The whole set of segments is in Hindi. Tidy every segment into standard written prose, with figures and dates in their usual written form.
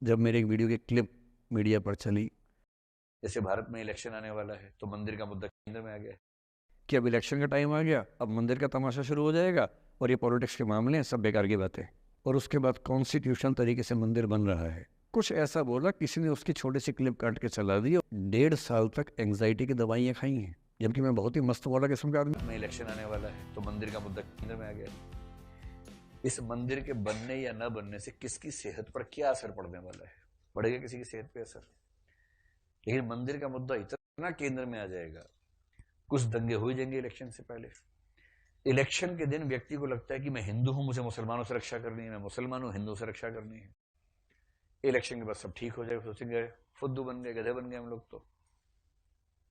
जब मेरे एक वीडियो की क्लिप मीडिया पर चली, जैसे भारत में इलेक्शन आने वाला है तो मंदिर का मुद्दा केंद्र में आ गया कि अब इलेक्शन का टाइम आ गया, अब मंदिर का तमाशा शुरू हो जाएगा और ये पॉलिटिक्स के मामले हैं, सब बेकार की बातें। और उसके बाद कॉन्स्टिट्यूशन तरीके से मंदिर बन रहा है। कुछ ऐसा बोला, किसी ने उसकी छोटी सी क्लिप काट के चला दी और 1.5 साल तक एंग्जाइटी की दवाइयाँ खाई हैं, जबकि मैं बहुत ही मस्त वाला किस्म का आदमी। में इलेक्शन आने वाला है तो मंदिर का मुद्दा केंद्र में आ गया। इस मंदिर के बनने या न बनने से किसकी सेहत पर क्या असर पड़ने वाला है? पड़ेगा किसी की सेहत पे असर, लेकिन मंदिर का मुद्दा इतना केंद्र में आ जाएगा, कुछ दंगे हो जाएंगे इलेक्शन से पहले। इलेक्शन के दिन व्यक्ति को लगता है कि मैं हिंदू हूं, मुझे मुसलमानों से रक्षा करनी है, मैं मुसलमान हूं, हिंदू से रक्षा करनी है। इलेक्शन के बाद सब ठीक हो जाएगा, सोचेंगे फुद्दू बन गए, गधे बन गए हम लोग तो।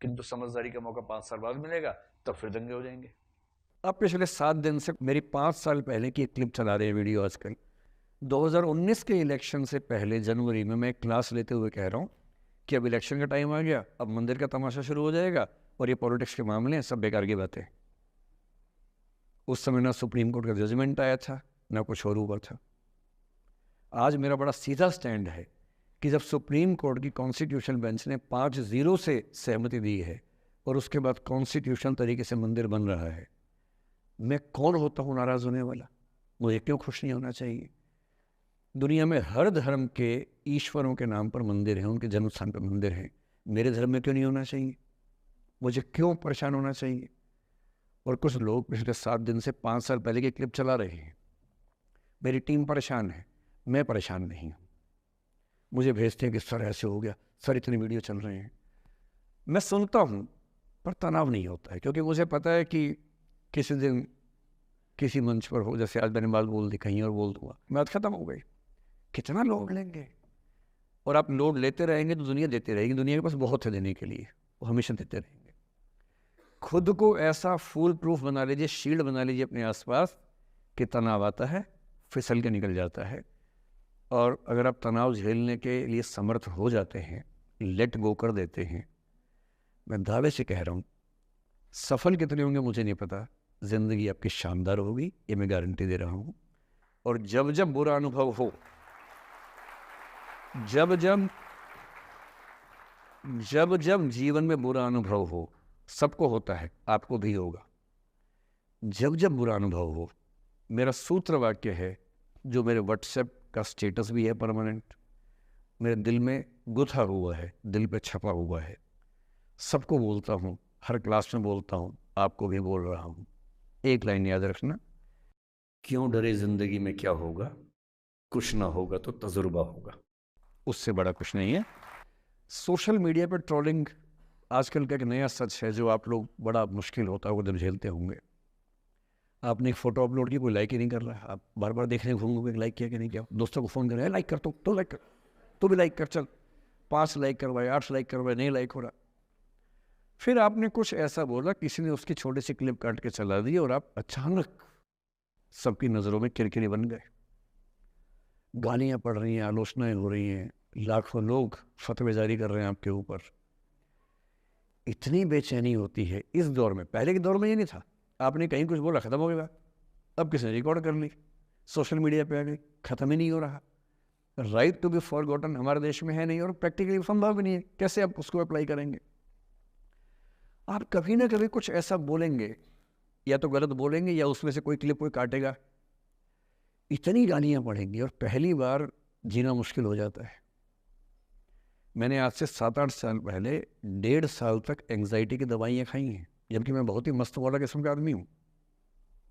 किंतु समझदारी का मौका 5 साल बाद मिलेगा, तब फिर दंगे हो जाएंगे। अब पिछले 7 दिन से मेरी 5 साल पहले की एक क्लिप चला रहे हैं वीडियो आजकल। 2019 के इलेक्शन से पहले जनवरी में मैं एक क्लास लेते हुए कह रहा हूँ कि अब इलेक्शन का टाइम आ गया, अब मंदिर का तमाशा शुरू हो जाएगा और ये पॉलिटिक्स के मामले हैं, सब बेकार की बातें। उस समय ना सुप्रीम कोर्ट का जजमेंट आया था, ना कुछ और हुआ था। आज मेरा बड़ा सीधा स्टैंड है कि जब सुप्रीम कोर्ट की कॉन्स्टिट्यूशन बेंच ने 5-0 से सहमति दी है और उसके बाद कॉन्स्टिट्यूशन तरीके से मंदिर बन रहा है, मैं कौन होता हूँ नाराज़ होने वाला? मुझे क्यों खुश नहीं होना चाहिए? दुनिया में हर धर्म के ईश्वरों के नाम पर मंदिर हैं, उनके जन्म स्थान पर मंदिर हैं। मेरे धर्म में क्यों नहीं होना चाहिए? मुझे क्यों परेशान होना चाहिए? और कुछ लोग पिछले 7 दिन से 5 साल पहले की क्लिप चला रहे हैं। मेरी टीम परेशान है, मैं परेशान नहीं हूँ। मुझे भेजते हैं कि सर ऐसे हो गया, सर इतने वीडियो चल रहे हैं। मैं सुनता हूँ पर तनाव नहीं होता है, क्योंकि मुझे पता है कि किसी दिन किसी मंच पर हो, जैसे आज मैंने बात बोल दी, कहीं और बोल दूंगा, बात खत्म हो गई। कितना लोड लेंगे? और आप लोड लेते रहेंगे तो दुनिया देती रहेगी। दुनिया के पास बहुत है देने के लिए, वो हमेशा देते रहेंगे। खुद को ऐसा फूल प्रूफ बना लीजिए, शील्ड बना लीजिए अपने आसपास कि तनाव आता है फिसल के निकल जाता है। और अगर आप तनाव झेलने के लिए समर्थ हो जाते हैं, लेट गो कर देते हैं, मैं दावे से कह रहा हूँ, सफल कितने होंगे मुझे नहीं पता, जिंदगी आपकी शानदार होगी, ये मैं गारंटी दे रहा हूँ। और जब जब बुरा अनुभव हो, जब जब जब जब जीवन में बुरा अनुभव हो, सबको होता है, आपको भी होगा। जब जब बुरा अनुभव हो, मेरा सूत्र वाक्य है, जो मेरे व्हाट्सएप का स्टेटस भी है परमानेंट, मेरे दिल में गुथा हुआ है, दिल पे छपा हुआ है, सबको बोलता हूँ, हर क्लास में बोलता हूँ, आपको भी बोल रहा हूँ। एक लाइन याद रखना, क्यों डरे जिंदगी में क्या होगा, कुछ ना होगा तो तजुर्बा होगा, उससे बड़ा कुछ नहीं है। सोशल मीडिया पर ट्रोलिंग आजकल का एक नया सच है, जो आप लोग बड़ा मुश्किल होता है वो जब झेलते होंगे। आपने एक फोटो अपलोड की, कोई लाइक ही नहीं कर रहा है, आप बार बार देखने घूमोगे लाइक किया कि नहीं किया, दोस्तों को फ़ोन करें, लाइक कर, तो लाइक कर, तो भी लाइक कर, चल 5 लाइक करवाए, 8 लाइक करवाए, नहीं लाइक हो रहा। फिर आपने कुछ ऐसा बोला, किसी ने उसकी छोटी सी क्लिप काट के चला दी और आप अचानक सबकी नज़रों में किरकिरी बन गए। गालियाँ पड़ रही हैं, आलोचनाएं हो रही हैं, लाखों लोग फतवे जारी कर रहे हैं आपके ऊपर। इतनी बेचैनी होती है इस दौर में। पहले के दौर में ये नहीं था, आपने कहीं कुछ बोला खत्म हो गया। अब किसने रिकॉर्ड कर ली, सोशल मीडिया पे आ गई, खत्म ही नहीं हो रहा। राइट टू बी फॉरगॉटन हमारे देश में है नहीं, और प्रैक्टिकली संभव भी नहीं है। कैसे आप उसको अप्लाई करेंगे? आप कभी ना कभी कुछ ऐसा बोलेंगे, या तो गलत बोलेंगे या उसमें से कोई क्लिप कोई काटेगा, इतनी गालियां पड़ेंगी और पहली बार जीना मुश्किल हो जाता है। मैंने आज से 7-8 साल पहले 1.5 साल तक एंग्जाइटी की दवाइयाँ खाई हैं, जबकि मैं बहुत ही मस्त वाला किस्म का आदमी हूँ,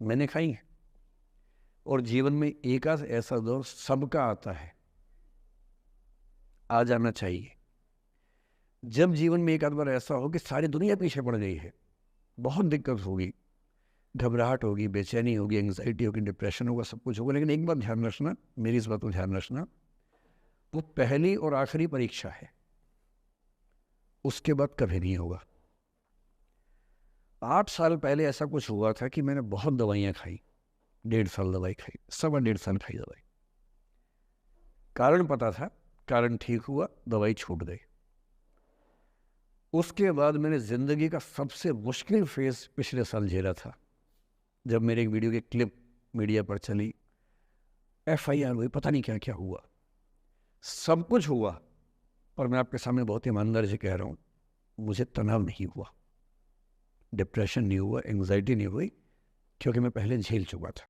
मैंने खाई हैं। और जीवन में एक आध ऐसा दौर सबका आता है, आ जाना चाहिए। जब जीवन में एक आध बार ऐसा हो कि सारी दुनिया पीछे पड़ गई है, बहुत दिक्कत होगी, घबराहट होगी, बेचैनी होगी, एंग्जाइटी होगी, डिप्रेशन होगा, सब कुछ होगा। लेकिन एक बात ध्यान रखना, मेरी इस बात को ध्यान रखना, वो पहली और आखिरी परीक्षा है, उसके बाद कभी नहीं होगा। 8 साल पहले ऐसा कुछ हुआ था कि मैंने बहुत दवाइयाँ खाई, 1.5 साल दवाई खाई, 1.5 साल खाई दवाई। कारण पता था, कारण ठीक हुआ, दवाई छूट गई। उसके बाद मैंने ज़िंदगी का सबसे मुश्किल फेज़ पिछले साल झेला था, जब मेरे एक वीडियो की क्लिप मीडिया पर चली, FIR हुई, पता नहीं क्या क्या हुआ। सब कुछ हुआ, और मैं आपके सामने बहुत ईमानदारी से कह रहा हूँ, मुझे तनाव नहीं हुआ, डिप्रेशन नहीं हुआ, एंग्जाइटी नहीं हुई, क्योंकि मैं पहले झेल चुका था।